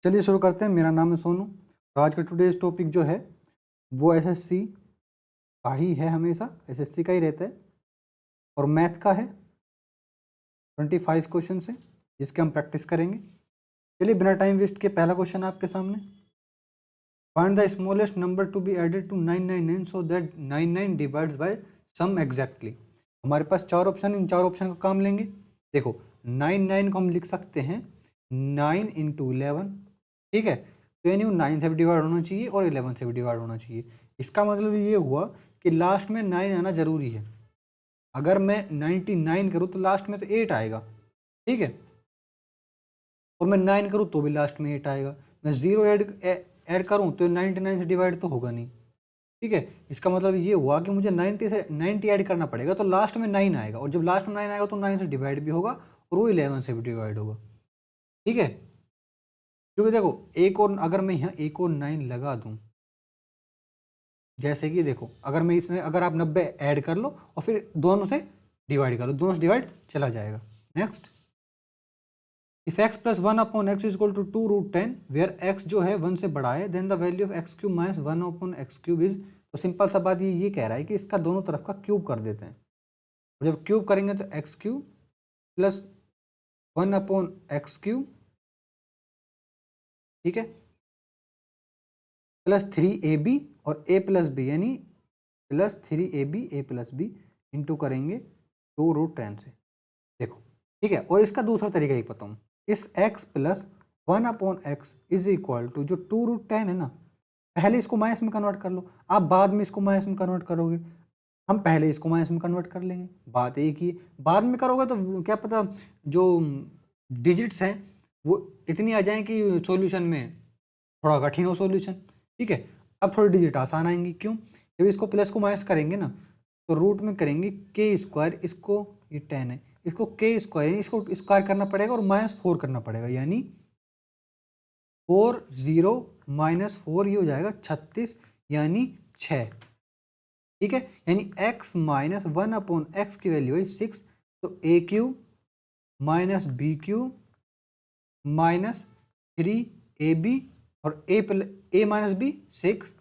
चलिए शुरू करते हैं। मेरा नाम है सोनू और आज का टुडेज टॉपिक जो है वो एसएससी का ही है, हमेशा एसएससी का ही रहता है और मैथ का है। 25 क्वेश्चन है जिसके हम प्रैक्टिस करेंगे। चलिए बिना टाइम वेस्ट के पहला क्वेश्चन आपके सामने। Find the smallest number to be added to 999 so that 99 divides by sum exactly. हमारे पास चार ऑप्शन, इन चार ऑप्शन का काम लेंगे। देखो 99 को हम लिख सकते हैं 9 इंटू 11, ठीक है। तो यानी वो 9 से भी डिवाइड होना चाहिए और 11 से भी डिवाइड होना चाहिए। इसका मतलब ये हुआ कि लास्ट में 9 आना जरूरी है। अगर मैं 99 करूँ तो लास्ट में तो 8 आएगा, ठीक है। और मैं 9 करूँ तो भी लास्ट में 8 आएगा। मैं 0 ऐड करूँ तो 99 से डिवाइड तो होगा नहीं, ठीक है। इसका मतलब ये हुआ कि मुझे 90 ऐड करना पड़ेगा तो लास्ट में 9 आएगा, और जब लास्ट में 9 आएगा तो 9 से डिवाइड भी होगा और वो 11 से भी डिवाइड होगा, ठीक है। क्योंकि देखो एक और, अगर मैं यहाँ एक और 9 लगा दूँ, जैसे कि देखो अगर मैं इसमें, अगर आप 90 ऐड कर लो और फिर दोनों से डिवाइड कर लो, दोनों से डिवाइड चला जाएगा। Next, if x plus 1 upon x is equal to 2√10 where x जो है 1 से बड़ा है, then the value of x cube minus 1 upon x cube is. तो सिंपल सा बात ये कह रहा है कि इसका दोनों तरफ का क्यूब कर देते हैं। और जब क्यूब करेंगे तो x cube plus 1 upon x cube, ठीक है, प्लस 3ab और a प्लस बी, यानी plus 3ab a plus b into करेंगे 2√10 से। देखो ठीक है। और इसका दूसरा तरीका एक बताऊँ, इस x plus 1 upon x is equal to जो 2√10 है ना, पहले इसको माइनस में कन्वर्ट कर लो। आप बाद में इसको माइनस में कन्वर्ट करोगे, हम पहले इसको माइनस में कन्वर्ट कर लेंगे, बात एक ही है। बाद में करोगे तो क्या पता जो डिजिट्स हैं वो इतनी आ जाएं कि सॉल्यूशन में थोड़ा कठिन हो सॉल्यूशन, ठीक है। अब थोड़ी डिजिट आसान आएंगी, क्यों? जब इसको प्लस को माइनस करेंगे ना तो रूट में करेंगे के स्क्वायर, इसको ये 10 है, इसको के स्क्वायर यानी इसको स्क्वायर करना पड़ेगा और -4 करना पड़ेगा, यानी 4 0 -4 ये हो जाएगा 36, यानी 6, ठीक है। यानी x माइनस 1 अपॉन एक्स की वैल्यू है 6, तो a cube minus b cube minus 3ab और a minus b 6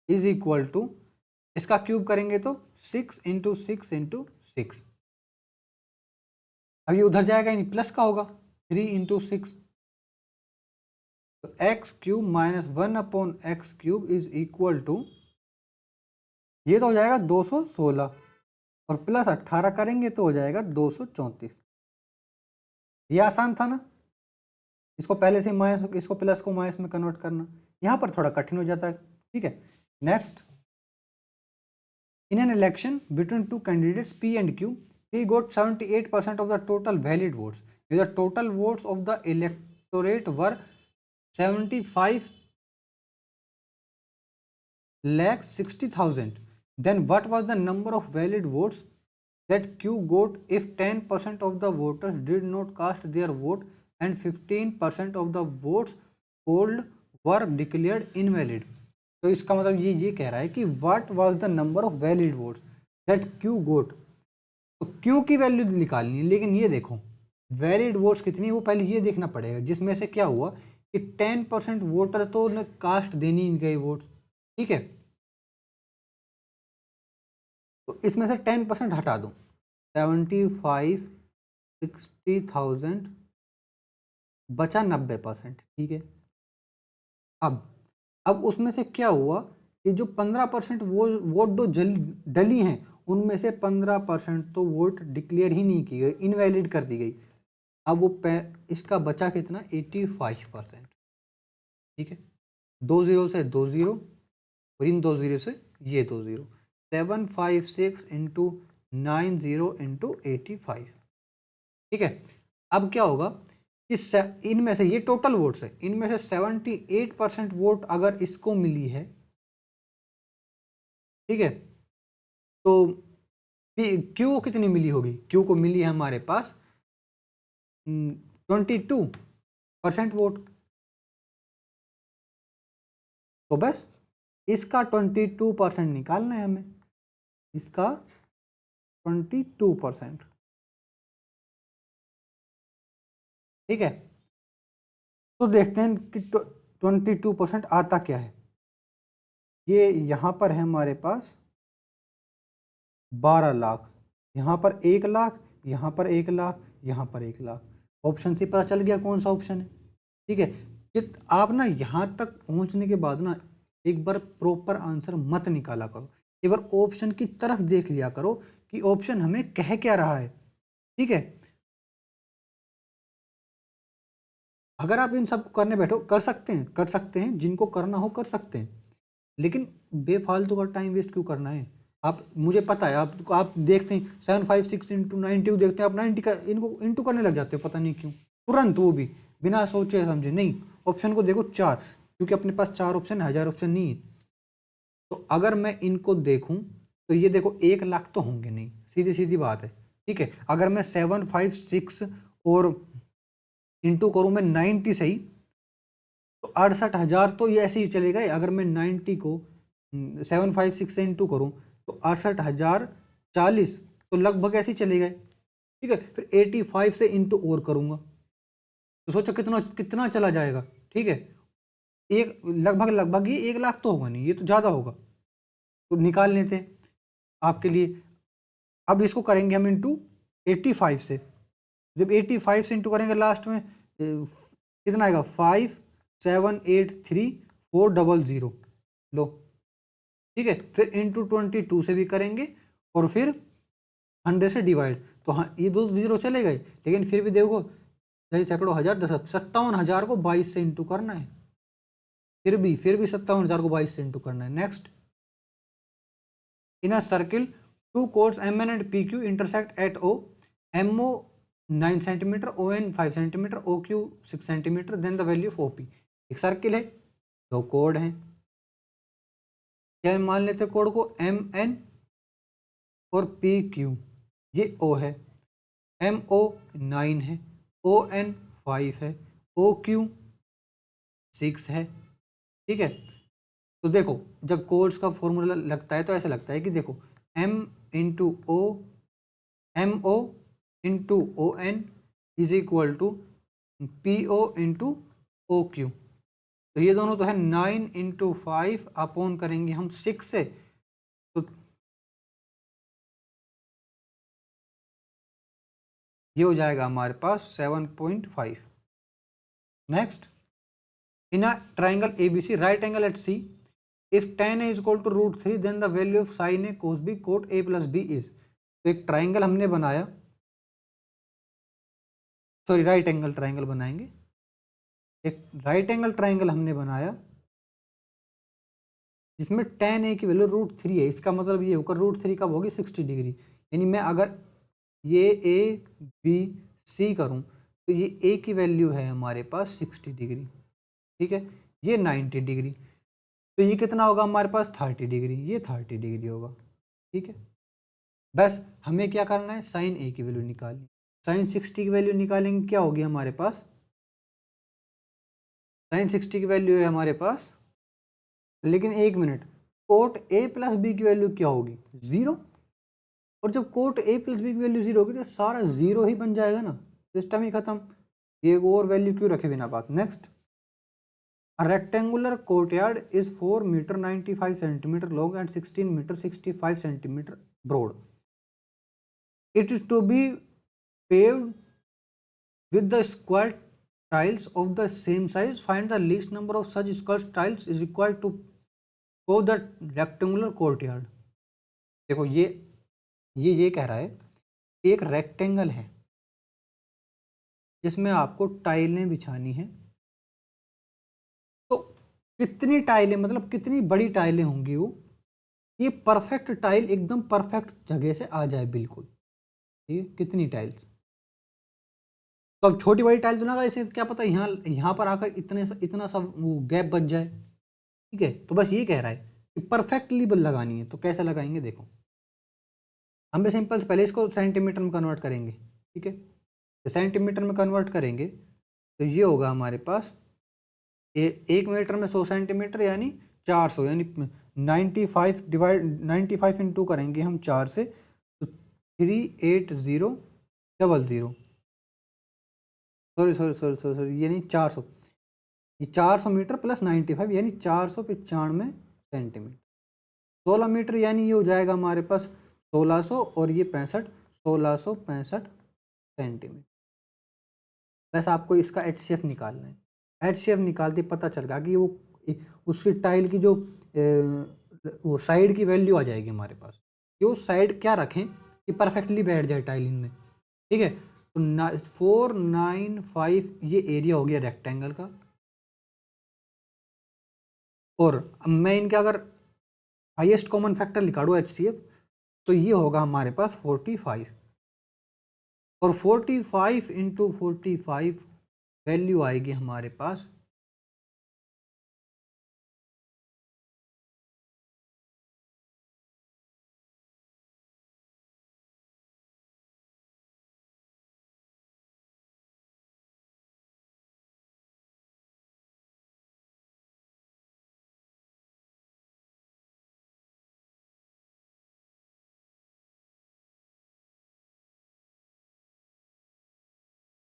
is equal to, इसका क्यूब करेंगे तो 6 इंटू 6 इंटू 6। अब ये उधर जाएगा यानी प्लस का होगा, 3 इंटू 6, तो x cube minus 1 upon x cube is equal to, ये तो हो जाएगा 216 और प्लस 18 करेंगे तो हो जाएगा 234। ये आसान था ना, इसको पहले से माइनस, इसको प्लस को माइनस में कन्वर्ट करना, यहाँ पर थोड़ा कठिन हो जाता है, ठीक है। Next, in an election between two candidates P and Q, P got 78% of the total valid votes. If the total votes of the electorate were 75 lakh 60,000, then what was the number of valid votes that Q got if 10% of the voters did not cast their vote and 15% of the votes polled were declared invalid? तो इसका मतलब ये कह रहा है कि what was the number of valid votes that Q got। तो Q की वैल्यू निकालनी है, लेकिन ये देखो वैलिड वोट्स कितनी, वो पहले ये देखना पड़ेगा, जिसमें से क्या हुआ कि 10% वोटर तो ने कास्ट देनी ही गए वोट्स, ठीक है। तो इसमें से 10% हटा दो, 75 60,000 बचा 90%, ठीक है। अब उसमें से क्या हुआ कि जो 15% वोट जो डली हैं उनमें से 15% तो वोट डिक्लेयर ही नहीं की गई, इनवैलिड कर दी गई। अब वो इसका बचा कितना, 85%, ठीक है। 2 0 से 2 0 और इन 2 0 से ये 2 0, 756 इंटू 90 इंटू 85, ठीक है। अब क्या होगा कि इनमें से ये टोटल वोट्स है, इनमें से 78% वोट अगर इसको मिली है, ठीक है, तो क्यू को कितनी मिली होगी? क्यू को मिली है हमारे पास 22% वोट। तो बस इसका 22% निकालना है हमें, इसका 22%, ठीक है। तो देखते हैं कि 22% आता क्या है। ये यहाँ पर है हमारे पास 12 लाख, यहाँ पर 1 लाख, यहाँ पर 1 लाख, यहाँ पर 1 लाख। ऑप्शन से पता चल गया कौन सा ऑप्शन है। ठीक है, कि आप ना यहाँ तक पहुँचने के बाद ना एक बार प्रॉपर आंसर मत निकाला करो, एक बार ऑप्शन की तरफ देख लिया करो कि ऑप्शन हमें कह क्या रहा है। ठीक है, अगर आप इन सबको करने बैठो कर सकते हैं, जिनको करना हो कर सकते हैं, लेकिन बेफालतू का टाइम वेस्ट क्यों करना है। आप, मुझे पता है आप देखते हैं 756 इंटू 90 देखते हैं, आप 90 का इनको इंटू करने लग जाते हो, पता नहीं क्यों, तुरंत, वो भी बिना सोचे समझे। नहीं, ऑप्शन को देखो 4, क्योंकि अपने पास 4 ऑप्शन है, 1000 ऑप्शन नहीं है। तो अगर मैं इनको देखूं तो ये देखो 1 लाख तो होंगे नहीं, सीधी सीधी बात है। ठीक है, अगर मैं 756 और इंटू करूं मैं 90 सही, तो 68,000 तो ये ऐसे ही चले गए। अगर मैं 90 को 756 से इंटू करूँ तो 68,040 तो लगभग ऐसे ही चले गए। ठीक है, फिर 85 से इंटू और करूँगा तो सोचो कितना कितना चला जाएगा। ठीक है, एक लगभग ये 1 लाख तो होगा नहीं, ये तो ज़्यादा होगा। तो निकाल लेते हैं आपके लिए। अब इसको करेंगे हम इंटू 85 से। जब 85 से इंटू करेंगे लास्ट में कितना आएगा, 5783,400। लो, ठीक है, फिर इंटू 22 से भी करेंगे और फिर 100 से डिवाइड। तो हाँ, ये 2 जीरो चले गए, लेकिन फिर भी देखो सही सैकड़ों हजार 10, 57,000 को 22 से इंटू करना है। फिर भी 57,000 को 22 से इंटू करना है। Next, in a circle two chords MN and PQ intersect at O, MO 9 centimetre, ON 5 centimetre, OQ 6 centimetre, then the value of OP। एक सर्किल है, 2 कोड हैं, क्या मान लेते हैं कोड को MN और PQ। ये O है, MO 9 है, ON 5 है, OQ 6 है। ठीक है, तो देखो जब कोड्स का फॉर्मूला लगता है तो ऐसा लगता है कि देखो M into O, MO into ON is equal to PO into OQ। तो ये दोनों तो है 9 इंटू 5 अपॉन करेंगे हम 6 से, तो ये हो जाएगा हमारे पास 7.5। Next, in a triangle ABC right angle at C, if tan A is equal to √3 then the value of sin A cos B cot A plus B is. तो एक ट्राइंगल हमने बनाया, सॉरी राइट एंगल ट्राइंगल बनाएंगे, एक right angle triangle हमने बनाया जिसमें tan A की वैल्यू √3 है। इसका मतलब ये होगा √3 कब होगी, 60 डिग्री। यानी मैं अगर ये ABC करूं तो ये A की वैल्यू है हमारे पास 60 डिग्री। ठीक है, ये 90 डिग्री, तो ये कितना होगा हमारे पास 30 डिग्री, ये 30 डिग्री होगा। ठीक है, बस हमें क्या करना है, साइन A की वैल्यू निकालनी। साइन 60 की वैल्यू निकालेंगे, क्या होगी हमारे पास, साइन 60 की वैल्यू है हमारे पास, लेकिन एक minute, cot A plus B की वैल्यू क्या होगी, 0। और जब कोट A प्लस B की वैल्यू 0 होगी तो सारा 0 ही बन जाएगा ना, सिस्टम ही खत्म। ये और वैल्यू क्यों रखे बिना बात। Next, a rectangular courtyard is 4 meter 95 centimeter long and 16 meter 65 centimeter broad. It is to be paved with the square tiles of the same size. Find the least number of such square tiles is required to pave the rectangular courtyard. देखो ये कह रहा है कि एक rectangle है जिसमें आपको टाइलें बिछानी है, तो कितनी टाइलें, मतलब कितनी बड़ी टाइलें होंगी वो, ये परफेक्ट टाइल एकदम परफेक्ट जगह से आ जाए बिल्कुल। ठीक है, कितनी टाइल्स, तो अब छोटी बड़ी टाइल तो ना, ऐसे क्या पता यहाँ पर आकर इतना सा वो गैप बच जाए। ठीक है, तो बस ये कह रहा है कि परफेक्टली लगानी है, तो कैसे लगाएंगे देखो, हम भी सिंपल पहले इसको सेंटीमीटर में कन्वर्ट करेंगे। ठीक है, तो सेंटीमीटर में कन्वर्ट करेंगे तो ये होगा हमारे पास 1 मीटर में 100 सेंटीमीटर यानी 400, यानी 95 डिवाइड 95 इंटू करेंगे हम 4 से, तो 38000, सॉरी ये नहीं 400, ये 400 मीटर प्लस 95 यानी 495 सेंटीमीटर। 16 मीटर यानी ये हो जाएगा हमारे पास 1600 और ये 1665 सेंटीमीटर। बस आपको इसका HCF निकालना है। HCF निकालते पता चल गया कि वो उसकी टाइल की जो वो साइड की वैल्यू आ जाएगी हमारे पास, कि वो साइड क्या रखें कि परफेक्टली बैठ जाए टाइल इनमें। ठीक है, तो 495 ये एरिया हो गया रेक्टेंगल का, और मैं इनका अगर हाईएस्ट कॉमन फैक्टर निकालूँ HCF तो ये होगा हमारे पास 45, और 45 इंटू 45 वैल्यू आएगी हमारे पास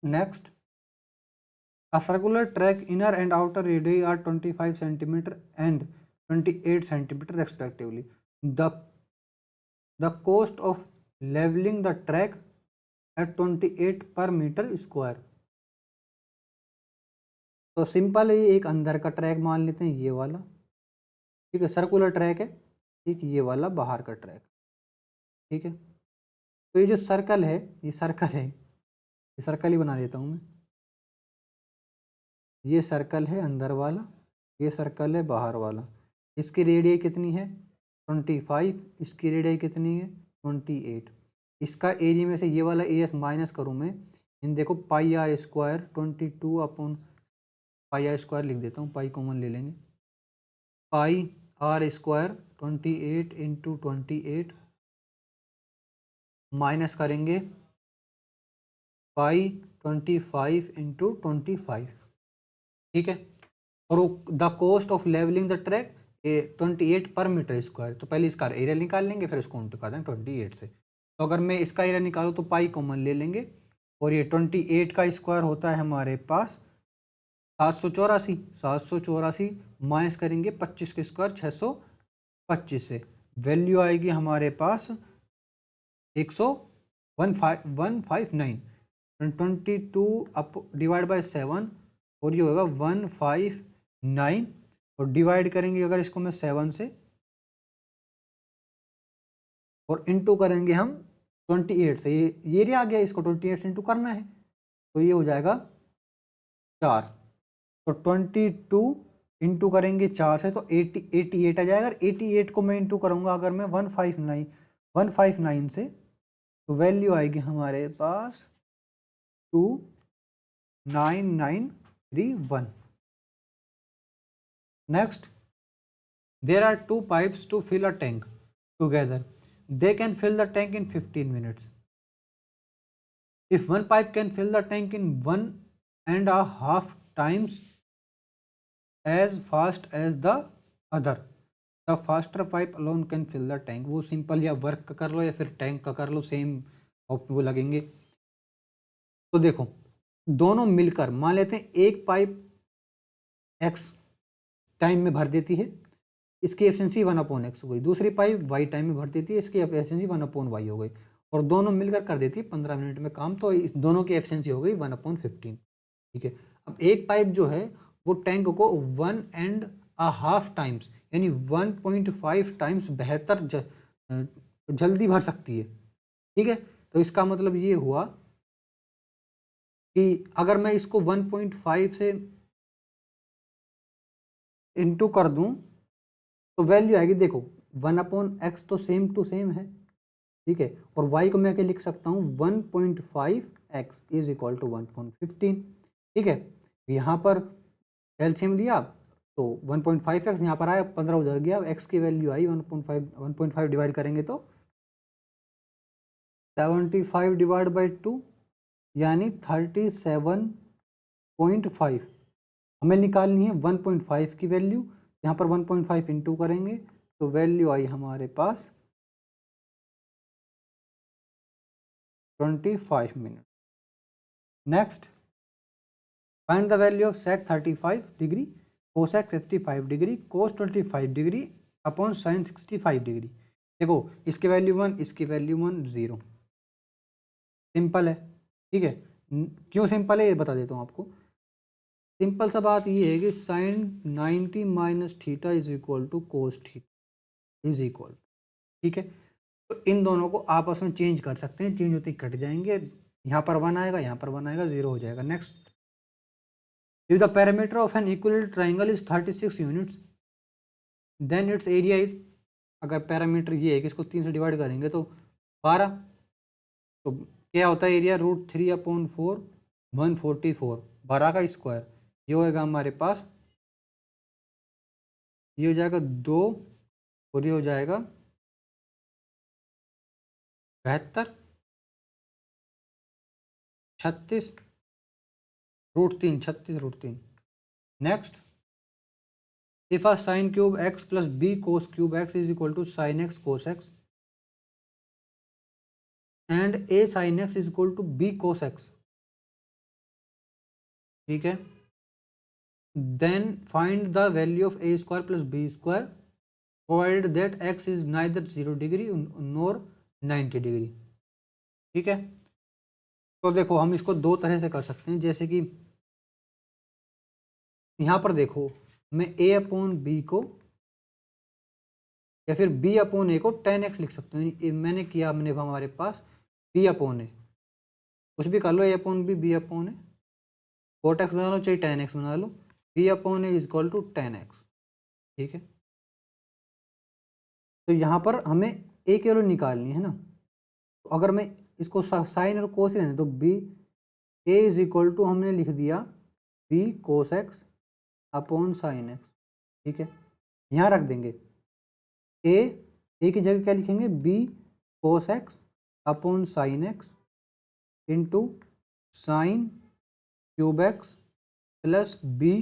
'next, a circular track inner and outer radii are 25 centimeter and 28 centimeter respectively. The cost of leveling the track at 28 per meter square. तो सिंपल है, एक अंदर का ट्रैक मान लेते हैं ये वाला, ठीक है, सर्कुलर ट्रैक है, ठीक, ये वाला बाहर का ट्रैक, ठीक है। तो ये जो सर्कल है, ये सर्कल है, ये सर्कल ही बना देता हूँ मैं, ये सर्कल है अंदर वाला, ये सर्कल है बाहर वाला। इसकी रेडियस कितनी है 25, इसकी रेडियस कितनी है 28। इसका एरिया में से ये वाला एरिया माइनस करूँ मैं, इन देखो pi r square 22 upon pi r square लिख देता हूँ, पाई कॉमन ले लेंगे, pi r square 28 into 28 minus करेंगे पाई 25 इंटू 25, ठीक है। और the cost of levelling the track 28 पर मीटर स्क्वायर, तो पहले इसका एरिया निकाल लेंगे फिर इसको उल्टा कर देंगे 28 से। तो अगर मैं इसका एरिया निकालूँ तो पाई कॉमन ले लेंगे, और ये 28 का स्क्वायर होता है हमारे पास 784 माइनस करेंगे 25 के स्क्वायर 625 से, वैल्यू आएगी हमारे पास 159, 22 अप डिवाइड बाय 7, और ये होगा 159, और डिवाइड करेंगे अगर इसको मैं 7 से, और इंटू करेंगे हम 28 से, ये एरिया आ गया, इसको 28 से इंटू करना है, तो ये हो जाएगा 4, तो 22 इंटू करेंगे 4 से तो 88 आ जाएगा। 88 को मैं इंटू करूँगा अगर मैं 159 से, तो वैल्यू आएगी हमारे पास 29931। Next, there are two pipes to fill a tank together. They can fill the tank in 15 minutes. If one pipe can fill the tank in 1.5 times as fast as the other, the faster pipe alone can fill the tank. वो simple या work का कर लो या फिर tank का कर लो, same वो लगेंगे। तो देखो दोनों मिलकर मान लेते हैं एक पाइप x टाइम में भर देती है, इसकी एफिशिएंसी 1/x हो गई, दूसरी पाइप y टाइम में भर देती है, इसकी एफिशिएंसी 1/y हो गई, और दोनों मिलकर कर देती है 15 मिनट में काम, तो इस दोनों की एफिशिएंसी हो गई 1/15, ठीक है। अब एक पाइप जो है वो टैंक को 1.5 टाइम्स यानी 1.5 टाइम्स बेहतर जल्दी भर सकती है, ठीक है। तो इसका मतलब ये हुआ कि अगर मैं इसको 1.5 से इंटू कर दूं तो वैल्यू आएगी, देखो 1/x तो सेम टू सेम है, ठीक है, और y को मैं क्या लिख सकता हूँ 1.5x इज इक्वल टू 1.15, ठीक है। यहाँ पर एलसीएम लिया तो 1.5x यहाँ पर आया, 15 उधर गया, x की वैल्यू आई 1.5 डिवाइड करेंगे तो 75 डिवाइड बाई 2 यानी 37.5 हमें निकालनी है 1.5 की वैल्यू, यहाँ पर 1.5 इंटू करेंगे तो वैल्यू आई हमारे पास 25 minute. Next, find the value of sec 35 degree, cosec 55 degree, cos 25 degree upon sin 65 degree. देखो इसकी वैल्यू 1, इसकी वैल्यू 1, 0। सिंपल है, ठीक है। क्यों सिंपल है ये बता देता हूँ आपको। सिंपल सा बात ये है कि sin 90 minus theta is equal to cos theta is equal, ठीक है। तो इन दोनों को आपस में चेंज कर सकते हैं, चेंज होते ही कट जाएंगे। यहाँ पर 1 आएगा, यहाँ पर 1 आएगा, 0 हो जाएगा। Next, if the parameter of an equilateral triangle is 36 units then its area is, अगर पैरामीटर ये है कि इसको 3 से डिवाइड करेंगे तो 12, तो क्या होता है एरिया, √3/4 144, 12 का स्क्वायर। ये होएगा हमारे पास, ये हो जाएगा 2 और ये हो जाएगा 72, 36 √3, 36 √3। Next, if a sin cube x plus b cos cube x is equal to sin x cos x and a sin x is equal to b cos x, ठीक है, then find the value of a square plus b square provided that x is neither 0 degree nor 90 degree, ठीक है। तो देखो हम इसको दो तरह से कर सकते हैं, जैसे कि यहाँ पर देखो मैं a अपॉन बी को या फिर b अपॉन ए को 10x लिख सकते हैं। मैंने किया, हमने हमारे पास b अपॉन ए, कुछ भी कर लो, a upon b upon a, cot x बना लो चाहे 10x बना लो, b upon a is equal to 10x, ठीक है। तो यहाँ पर हमें a की वैल्यू निकालनी है ना, तो अगर मैं इसको साइन और कोस रहने तो b a is equal to हमने लिख दिया b cos x upon sine x, ठीक है। यहाँ रख देंगे a की जगह क्या लिखेंगे, b cos x upon sine x into sine cube x plus b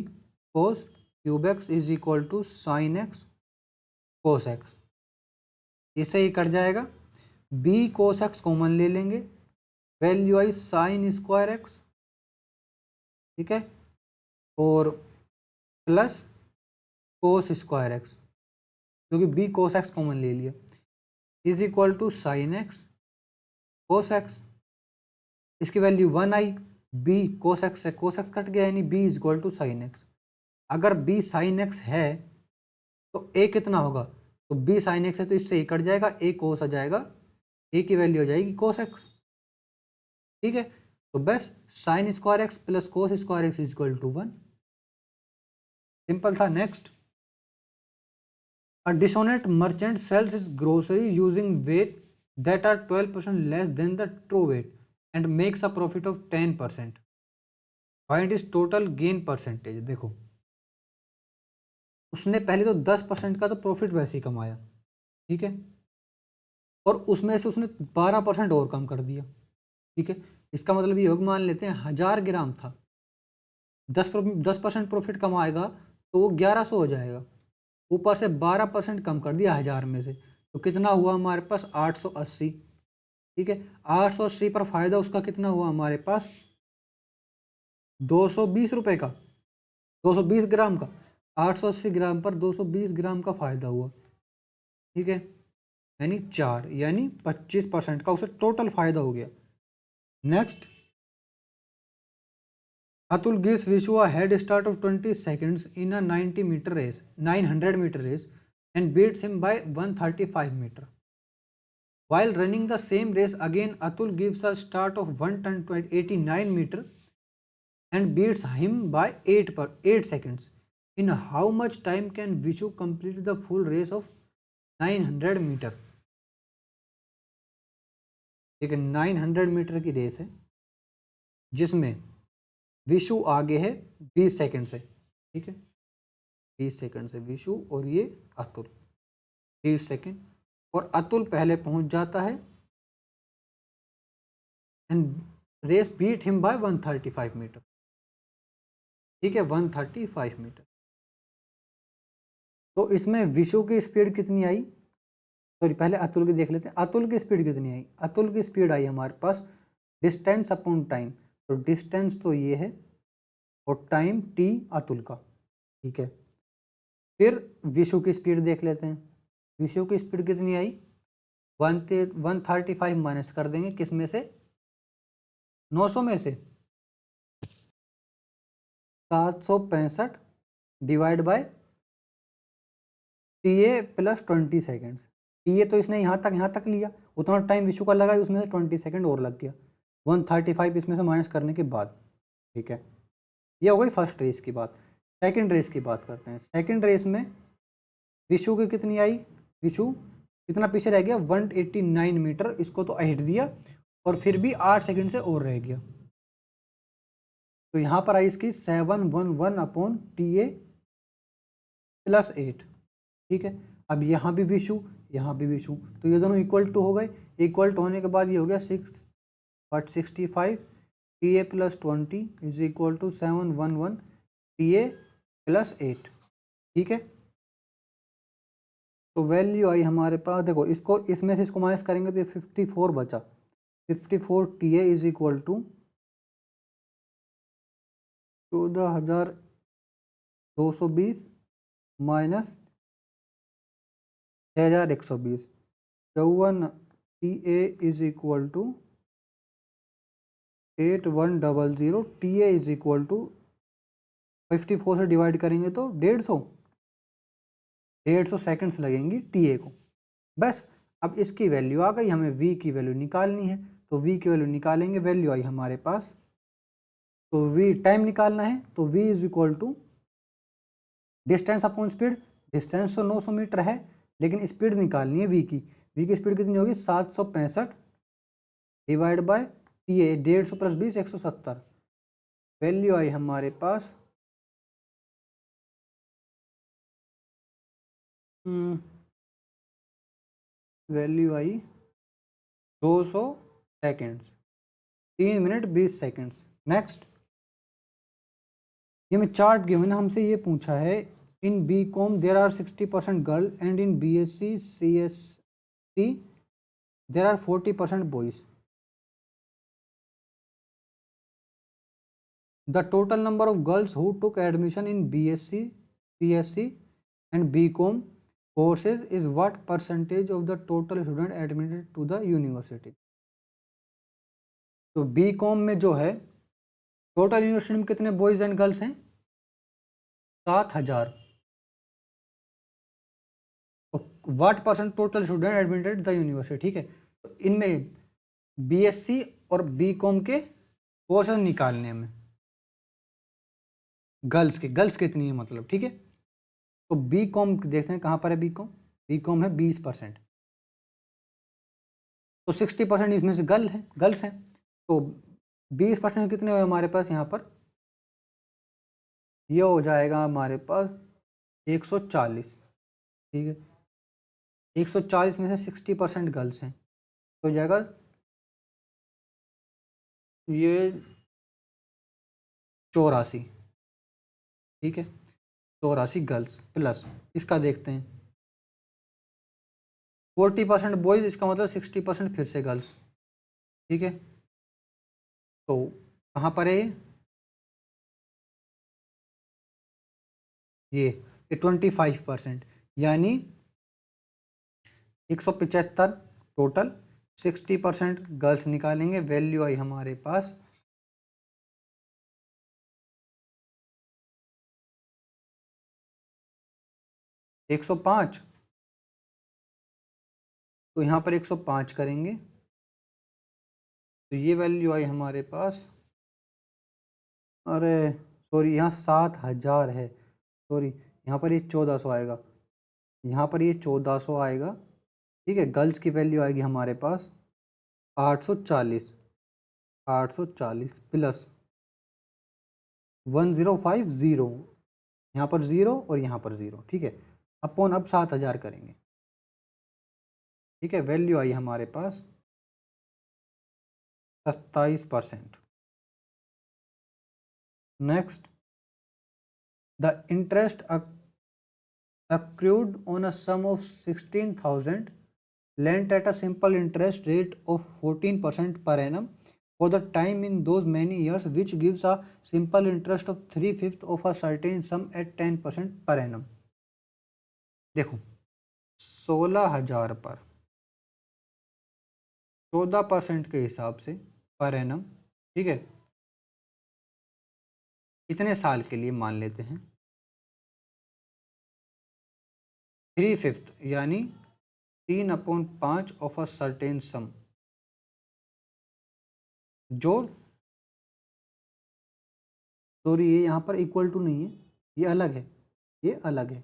cos cube x is equal to sine x cos x। इससे ही कट जाएगा, b कोस x कॉमन ले लेंगे, वैल्यू आई साइन स्क्वायर x, ठीक है, और प्लस कोस स्क्वायर एक्स, क्योंकि b कोस x कॉमन ले लिया, is equal to sine x cos x। इसकी वैल्यू 1 आई, b कोस x से कोस x कट गया, यानी b is equal to sine x। अगर b साइन x है तो a कितना होगा, तो b साइन x है तो इससे ही कट जाएगा, a कोस आ जाएगा, a की वैल्यू हो जाएगी कोस x, ठीक है। तो बस sine square x plus cos square x is equal to 1, simple था। Next, a dishonest merchant sells his grocery using weight that are 12% less than the true weight and makes a profit of 10%, find his total gain percentage. देखो उसने पहले तो 10% का तो profit वैसे ही कमाया, ठीक है, और उसमें से उसने 12% और कम कर दिया, ठीक है। इसका मतलब ये होगा, मान लेते हैं 1000 ग्राम था, 10% प्रॉफिट कमाएगा तो वो 1100 हो जाएगा, ऊपर से 12% कम कर दिया 1000 में से, तो कितना हुआ हमारे पास 880, ठीक है। 880 पर फायदा उसका कितना हुआ हमारे पास 220 रुपये का, 220 ग्राम का, 880 ग्राम पर 220 ग्राम का फायदा हुआ, ठीक है, यानी 4, यानी 25% का उसे टोटल फायदा हो गया। Next, Atul gives Vishu a head start of 20 seconds in a 900 meter race and beats him by 135 meter. While running the same race again, Atul gives a start of 189 meter and beats him by 8 seconds. In how much time can Vishu complete the full race of 900 meter? एक 900 metre की race है जिसमें विशु आगे है 20 second से, ठीक है, 20 second से विशु और ये अतुल 20 सेकंड, और अतुल पहले पहुंच जाता है and race beat him by 135 metre, ठीक है, 135 मीटर। तो इसमें विशु की स्पीड कितनी आई, सॉरी पहले अतुल की देख लेते हैं, अतुल की स्पीड कितनी आई, अतुल की स्पीड आई हमारे पास डिस्टेंस अपॉन टाइम, तो डिस्टेंस तो ये है और टाइम टी अतुल का, ठीक है। फिर विशु की स्पीड देख लेते हैं। विशु की स्पीड कितनी आई, 135 माइनस कर देंगे किस में से, 900 में से, 765 divide by T a plus 20 seconds. T A तो इसने यहाँ तक लिया, उतना टाइम विशु का लगा, उसमें से 20 सेकेंड और लग गया 135 इसमें से माइनस करने के बाद, ठीक है। ये हो गई फर्स्ट रेस की बात। सेकंड रेस की बात करते हैं। सेकंड रेस में विशु की कितनी आई, विशु कितना पीछे रह गया, 189 मीटर, इसको तो हिट दिया और फिर भी 8 सेकंड से और रह गया, तो यहाँ पर आई इसकी 711 अपॉन टी ए प्लस 8, ठीक है। अब यहाँ भी विशु, यहाँ भी विशु, तो ये दोनों इक्वल टू हो गए। इक्वल टू होने के बाद ये हो गया 65 t a plus 20 is equal to 711 t a plus 8, ठीक है। तो वैल्यू आई हमारे पास, देखो इसको इसमें से इसको माइनस करेंगे तो ये 54 बचा, 54 t a is equal to 14,220 minus 6,120, 54 t a is equal to 8100, t a is equal to 54 से डिवाइड करेंगे तो 150 सेकंड्स लगेंगी टी ए को, बस। अब इसकी वैल्यू आ गई, हमें v की वैल्यू निकालनी है, तो v की वैल्यू निकालेंगे, वैल्यू आई हमारे पास, तो v टाइम निकालना है, तो v is equal to distance upon speed. Distance तो 900 मीटर है, लेकिन स्पीड निकालनी है v की स्पीड कितनी होगी, 765 divide by T A, 150 plus 20 170, value आई हमारे पास वैल्यू आई 200 सेकेंड्स, 3 मिनट 20 सेकेंड्स। नेक्स्ट, ये में चार्ट गिवन है, हमसे ये पूछा है in B Com there are 60% girl and in B S C C S C there are 40% boys. The total number of girls who took admission in B S C C S C and B com courses is what percentage of the total student admitted to the university। तो B com में जो है total university में कितने boys and girls हैं, 7,000। तो what percent total student admitted the university, ठीक है। तो इनमें बीएससी और बी कॉम के कोर्सेज निकालने में गर्ल्स कितनी है मतलब, ठीक है। तो बी कॉम देखते हैं कहाँ पर है, बी कॉम है 20%, तो 60% इसमें से गर्ल्स हैं, तो 20% कितने हुए हमारे पास यहाँ पर, ये हो जाएगा हमारे पास 140, ठीक है। 140 में से 60% गर्ल्स हैं, तो हो जाएगा ये 84, ठीक है। 84 गर्ल्स प्लस इसका देखते हैं 40% बॉयज, इसका मतलब 60% फिर से गर्ल्स, ठीक है। तो कहाँ पर है ये 25%, यानी 175 टोटल, 60% गर्ल्स निकालेंगे, वैल्यू आई हमारे पास 105। तो यहाँ पर 105 करेंगे, तो ये वैल्यू आई हमारे पास, अरे सॉरी यहाँ 7,000 है, सॉरी यहाँ पर ये 1,400 आएगा, यहाँ पर ये 1,400 आएगा, ठीक है। गर्ल्स की वैल्यू आएगी हमारे पास 840 प्लस 1050, यहाँ पर 0 और यहाँ पर 0, ठीक है। अपॉन अब 7,000 करेंगे, ठीक है। वैल्यू आई हमारे पास 27%। Next, the interest accrued on a sum of 16,000 lent at a simple interest rate of 14% per annum for the time in those many years, which gives a simple interest of 3/5 of a certain sum at 10% per annum. देखो 16,000 पर 14% के हिसाब से per annum, ठीक है, इतने साल के लिए मान लेते हैं 3/5 यानी 3/5 ऑफ अ सर्टेन सम, जो सॉरी ये यहाँ पर इक्वल टू नहीं है, ये अलग है, ये अलग है,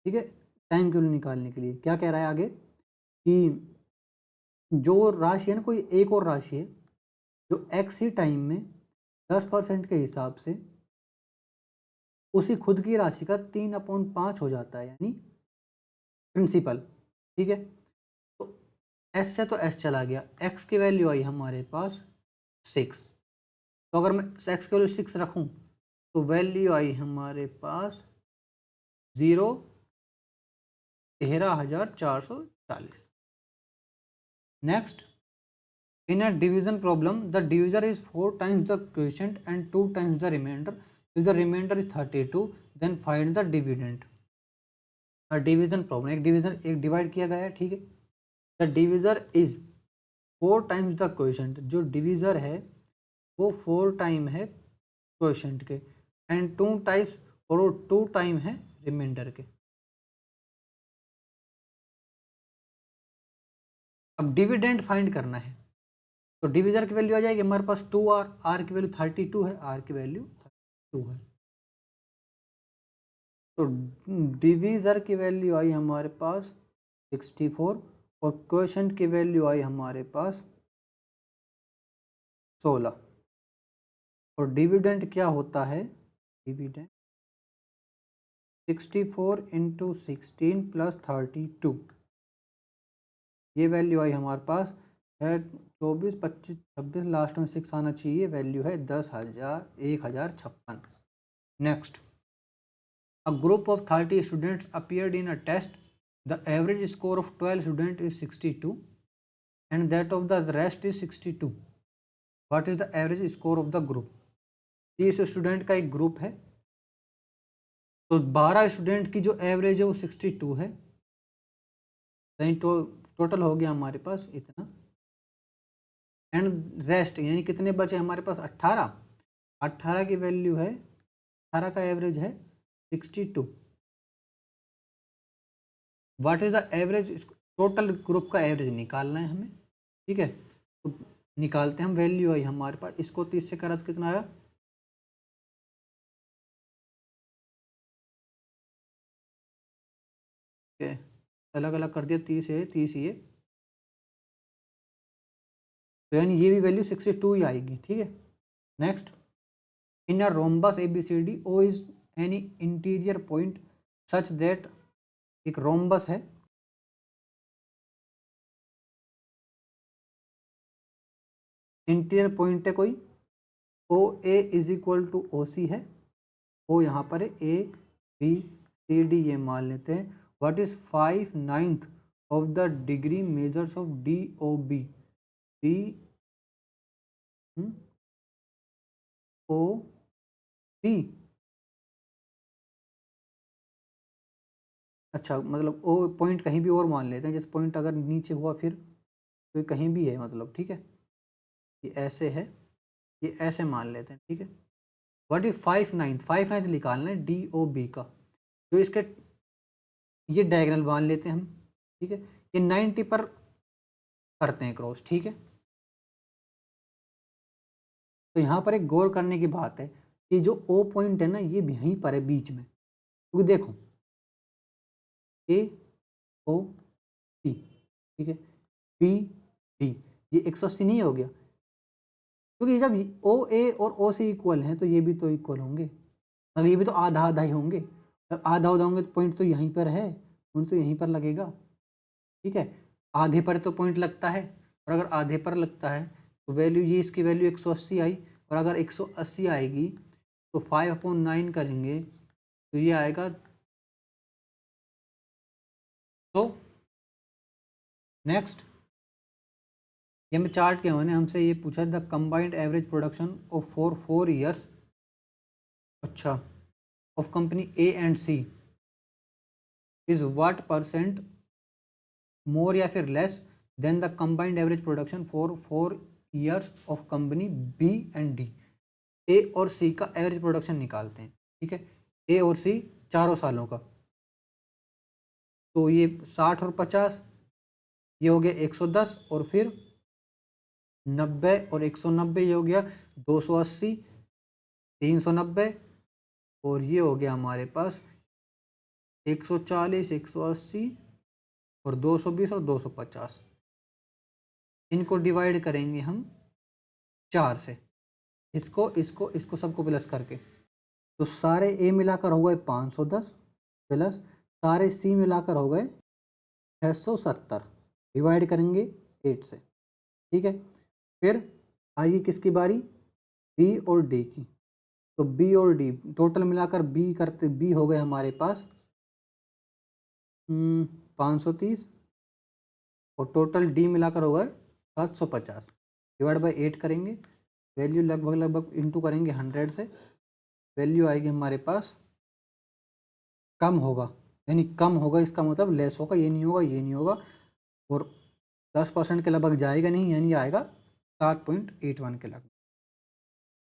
ठीक है। टाइम के लिए निकालने के लिए क्या कह रहा है आगे कि जो राशि है ना, कोई एक और राशि है जो एक्स ही टाइम में 10% के हिसाब से उसी खुद की राशि का 3/5 हो जाता है, यानी प्रिंसिपल, ठीक है। तो एस से तो एस चला गया, एक्स की वैल्यू आई हमारे पास 6, तो अगर मैं एक्स की वैल्यू 6 रखूं तो वैल्यू आई हमारे पास 13,440। Next, in a division problem the divisor is 4 times the quotient and 2 times the remainder. If the remainder is 32 then find the dividend. Division problem, एक डिवीजन एक डिवाइड किया गया है, ठीक है। The divisor is 4 times the quotient, जो divisor है वो 4 टाइम है क्वोशंट के, एंड 2 टाइम्स और 2 टाइम है रिमाइंडर के। अब डिविडेंड फाइंड करना है, तो डिविजर की वैल्यू आ जाएगी हमारे पास 2r, r की वैल्यू 32 है, r की वैल्यू 32 है, तो डिविजर की वैल्यू आई हमारे पास 64 और क्वोशंट की वैल्यू आई हमारे पास 16। और डिविडेंड क्या होता है, डिविडेंड 64 इंटू 16 प्लस 32, ये वैल्यू आई हमारे पास है 24, 25, 26, लास्ट में 6 आना चाहिए, वैल्यू है 10,056। Next, a group of 30 students appeared in a test. The average score of 12 students is 62 and that of the rest is 62. What is the average score of the group? 30 student का एक group है, तो 12 student की जो average है वो 62 है, कहीं टोटल हो गया हमारे पास इतना, एंड रेस्ट यानी कितने बचे हमारे पास 18, 18 की वैल्यू है, 18 का एवरेज है 62। What is the average, total group का एवरेज निकालना है हमें, ठीक है। तो निकालते हैं हम, वैल्यू आई हमारे पास, इसको 30 से करा तो कितना आया, अलग अलग कर दिया, 30 है 30 ये, तो यानी ये भी वैल्यू 62 ही आएगी, ठीक है। Next, in a rhombus ABCD O is any interior point such that, एक रोम्बस है, इंटीरियर पॉइंट है कोई, OA is equal to OC है, O यहाँ पर है, ABCD ये मान लेते हैं। What is 5/9 of the degree measures of DOB, DOB, अच्छा मतलब ओ पॉइंट कहीं भी और मान लेते हैं, जैसे पॉइंट अगर नीचे हुआ फिर तो कहीं भी है मतलब, ठीक है, ये ऐसे है, ये ऐसे मान लेते हैं, ठीक है। व्हाट इज 5/9, 5/9 निकालना है DOB का, जो इसके ये डायगोनल मान लेते हैं हम, ठीक है, ये 90 पर करते हैं क्रॉस, ठीक है। तो यहाँ पर एक गौर करने की बात है कि जो O पॉइंट है ना, ये भी यहीं पर है बीच में, क्योंकि देखो AOC, ठीक है, BD, ये 180 नहीं हो गया, क्योंकि जब OA और OC इक्वल हैं तो ये भी तो इक्वल होंगे, मतलब ये भी तो आधा आधा ही होंगे, जब आधा आधा होंगे तो पॉइंट तो यहीं पर है, पॉइंट तो यहीं पर लगेगा, ठीक है। आधे पर तो पॉइंट लगता है, और अगर आधे पर लगता है तो वैल्यू, ये इसकी वैल्यू 180 आई, और अगर 180 आएगी तो 5/9 करेंगे तो ये आएगा, तो नेक्स्ट ये में चार्ट के होने हमसे ये पूछा the combined average production of for 4 years, अच्छा, of company A and C is what percent more या फिर less than the combined average production for 4 years of company B and D. A और C का average production निकालते हैं, ठीक है, ए और सी चारों सालों का। तो ये 60 और 50, ये हो गया 110, और फिर 90 और 190, ये हो गया 280, 390, और ये हो गया हमारे पास 140, 180 और 220 और 250। इनको डिवाइड करेंगे हम 4 से, इसको इसको इसको सबको प्लस करके, तो सारे ए मिलाकर हो गए 510 प्लस सारे सी मिलाकर हो गए 670, डिवाइड करेंगे 8 से, ठीक है। फिर आइए किसकी बारी, बी और डी की। तो बी और डी टोटल मिलाकर बी करते, बी हो गए हमारे पास 530, और टोटल डी मिलाकर हो गए 750, डिवाइड बाई 8 करेंगे, वैल्यू लगभग लगभग इंटू करेंगे 100 से, वैल्यू आएगी हमारे पास, कम होगा, यानी कम होगा इसका मतलब लेस होगा, ये नहीं होगा, ये नहीं होगा, और 10% के लगभग जाएगा नहीं, यानी आएगा 7.81 के लगभग।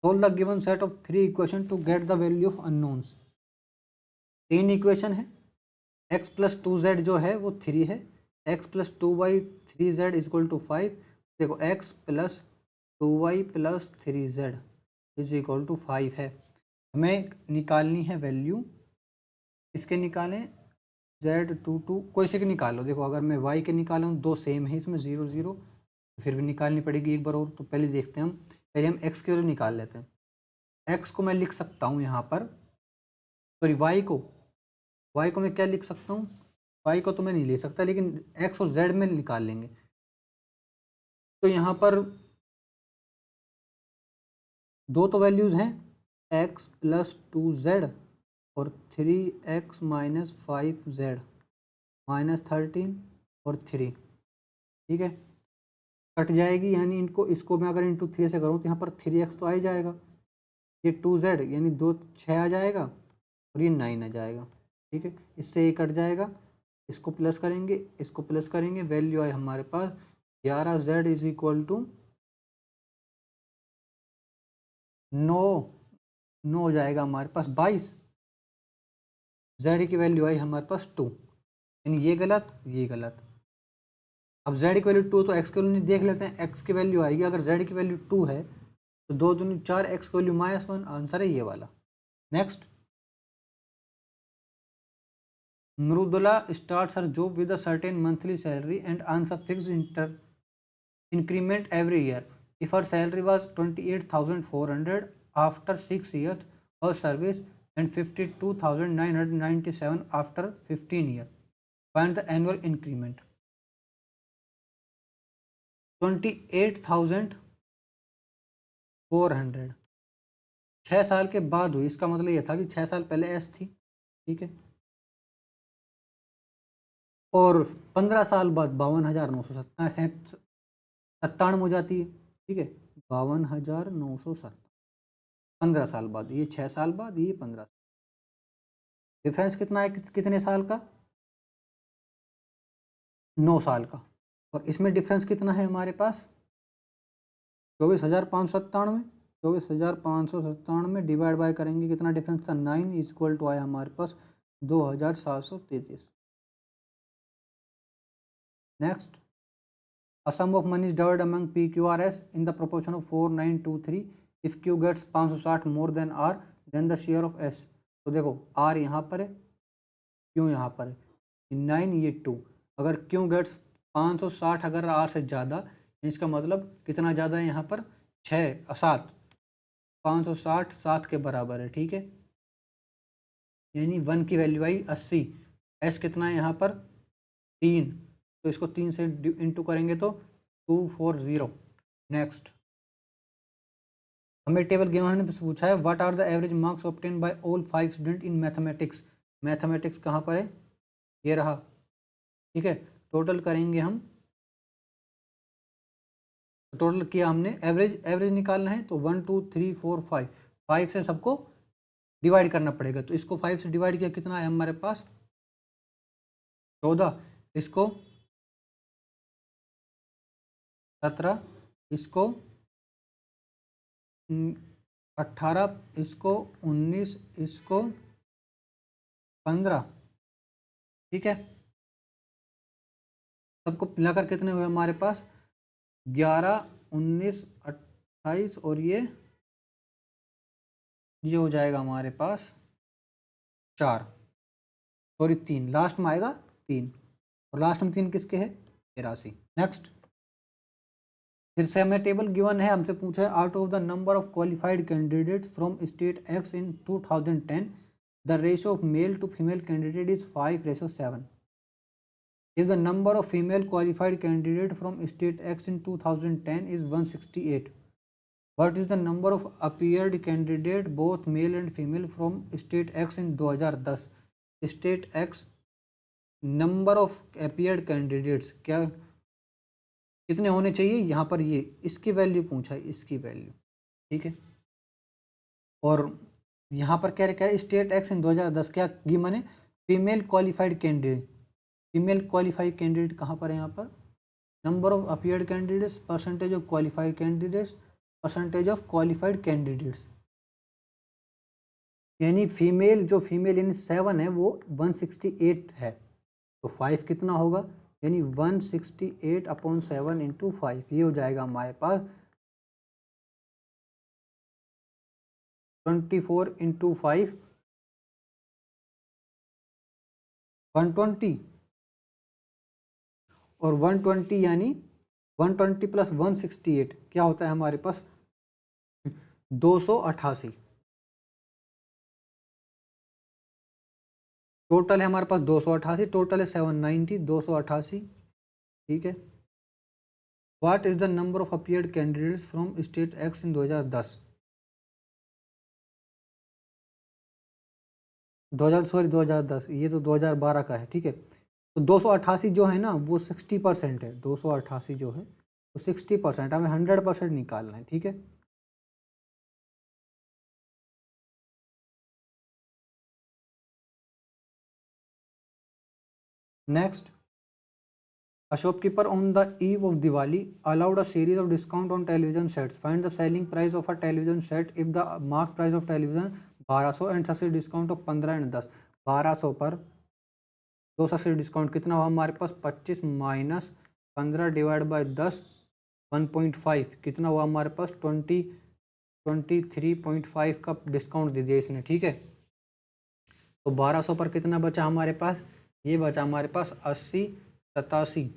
Solve the given set of 3 equation to get the value of unknowns. 3 equation है, x प्लस 2z जो है वो 3 है, x plus 2y 3z is equal to 5। देखो x plus 2y plus 3z is equal to 5 है। हमें निकालनी है वैल्यू, इसके निकालें Z22, कोई से के निकालो। देखो अगर मैं y के निकालूँ, दो सेम है इसमें 0 0, फिर भी निकालनी पड़ेगी एक बार और। तो पहले देखते हैं हम, पहले हम x की वैल्यू निकाल लेते हैं। x को मैं लिख सकता हूँ यहाँ पर, सॉरी y को मैं क्या लिख सकता हूँ, y को तो मैं नहीं ले सकता, लेकिन x और z में निकाल लेंगे। तो यहाँ पर दो तो वैल्यूज़ हैं, x प्लस 2z और 3x माइनस 5z माइनस 13 और 3, ठीक है, कट जाएगी, यानी इनको, इसको मैं अगर इंटू 3 से करूँ तो यहाँ पर 3x तो आ ही जाएगा, ये 2z यानी 2 6 आ जाएगा, और ये 9 आ जाएगा, ठीक है, इससे ये कट जाएगा, इसको प्लस करेंगे, इसको प्लस करेंगे, वैल्यू आए हमारे पास 11z इज इक्वल टू 9 हो जाएगा हमारे पास 22, z की वैल्यू आई हमारे पास 2, यानी ये गलत, ये गलत। अब z की वैल्यू 2, तो x की वैल्यू देख लेते हैं, x की वैल्यू आएगी, अगर z की वैल्यू 2 है तो 2 दूनी 4, x की वैल्यू -1, आंसर है ये वाला। Next, Mridula starts her job with a certain monthly salary and earns a fixed increment every year. If her salary was 28,400 after 6 years of service and 52,997 after 15 years, find the annual increment. 28,400 6 साल के बाद हुई, इसका मतलब ये था कि 6 साल पहले एस थी, ठीक है, और 15 साल बाद 52,997 हो जाती है, ठीक है, 52,997 15 साल बाद, ये 6 साल बाद, ये 15 साल। डिफरेंस कितना है, कितने साल का, 9 साल का, और इसमें डिफरेंस कितना है हमारे पास 24,597, 24,597 डिवाइड बाय करेंगे, कितना डिफरेंस था 9 इज इक्वल टू आया हमारे पास 2,733। Next, a sum of money is divided among P, Q, R, S in the proportion of 4, 9, 2, 3. If Q gets 560 more than R, then the share of S. तो देखो R यहाँ पर है, Q यहाँ पर है, 9 ये 2, अगर Q gets 560 अगर R से ज़्यादा, इसका मतलब कितना ज़्यादा है यहाँ पर 7, 560 7 के बराबर है, ठीक है, यानी 1 की वैल्यू आई 80, S कितना है यहाँ पर 3, तो इसको 3 से इंटू करेंगे तो 240। नेक्स्ट, हमें टेबल गिवन ने पूछा है what are the average marks obtain by all 5 student in mathematics. Mathematics कहाँ पर है, ये रहा, ठीक है, टोटल करेंगे हम टोटल किया हमने, एवरेज निकालना है तो 1 2 3 4 5, 5 से सबको डिवाइड करना पड़ेगा। तो इसको 5 से डिवाइड किया, कितना है हमारे पास 14, इसको 17, इसको 18, इसको 19, इसको 15। ठीक है, सबको मिलाकर कितने हुए हमारे पास 11 19 28 और ये हो जाएगा हमारे पास 4, सॉरी 3, लास्ट में आएगा 3, और लास्ट में 3 किसके है 83। नेक्स्ट, फिर से हमें टेबल गिवन है, हमसे पूछा है out of the number of qualified candidates from state x in 2010 the ratio of male to female candidate is 5:7। If the number of female qualified candidate from state X in 2010 is 168, what is the number of appeared candidate both male and female from state X in 2010? State X number of appeared candidates क्या कितने होने चाहिए, यहाँ पर ये इसकी value पूछा है, इसकी वैल्यू। ठीक है, और यहाँ पर क्या है स्टेट एक्स इन 2010 क्या गिवन है, female qualified candidate. Female qualified candidate कहाँ पर है, यहाँ पर number of appeared candidates, percentage of qualified candidates, percentage of qualified candidates, यानी फीमेल जो फीमेल यानी 7 है वो 168 है, तो 5 कितना होगा, यानी 168/7 × 5, ये हो जाएगा हमारे पास 24 × 5 120, और 120 यानी 120 + 168 क्या होता है हमारे पास 288। टोटल है हमारे पास 288, टोटल है 790, 288। ठीक है, what is the number of appeared candidates from state x in 2010, 2010, ये तो 2012 का है। ठीक है, तो 288 जो है ना वो 60% है, 288 जो है वो 60%, हमें 100% निकालना है। ठीक है, next, a shopkeeper on the eve of Diwali allowed a series of discount on television sets. Find the selling price of a television set if the marked price of television 1200 and successive discount of 15 and 10। 1200 पर 2 successive discount कितना हुआ हमारे पास 25 minus 15 divide by 10 1.5 कितना हुआ हमारे पास 23.5 का discount दे दिया इसने। ठीक है, तो 1200 पर कितना बचा हमारे पास, ये बचा हमारे पास 80 87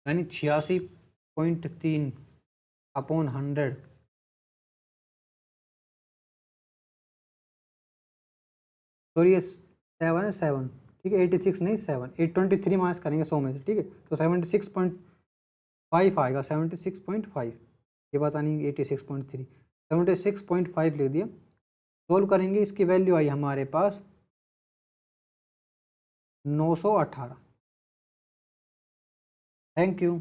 यानी 86.3/100। सॉरी ये 7 ठीक है, 86 नहीं 7, 823 माइनस करेंगे 100 में से। ठीक है, तो 76.5 आएगा, 76.5, ये बात नहीं 86.3, 76.5 लिख दिया। सोल्व करेंगे, इसकी वैल्यू आई हमारे पास 918। Thank you.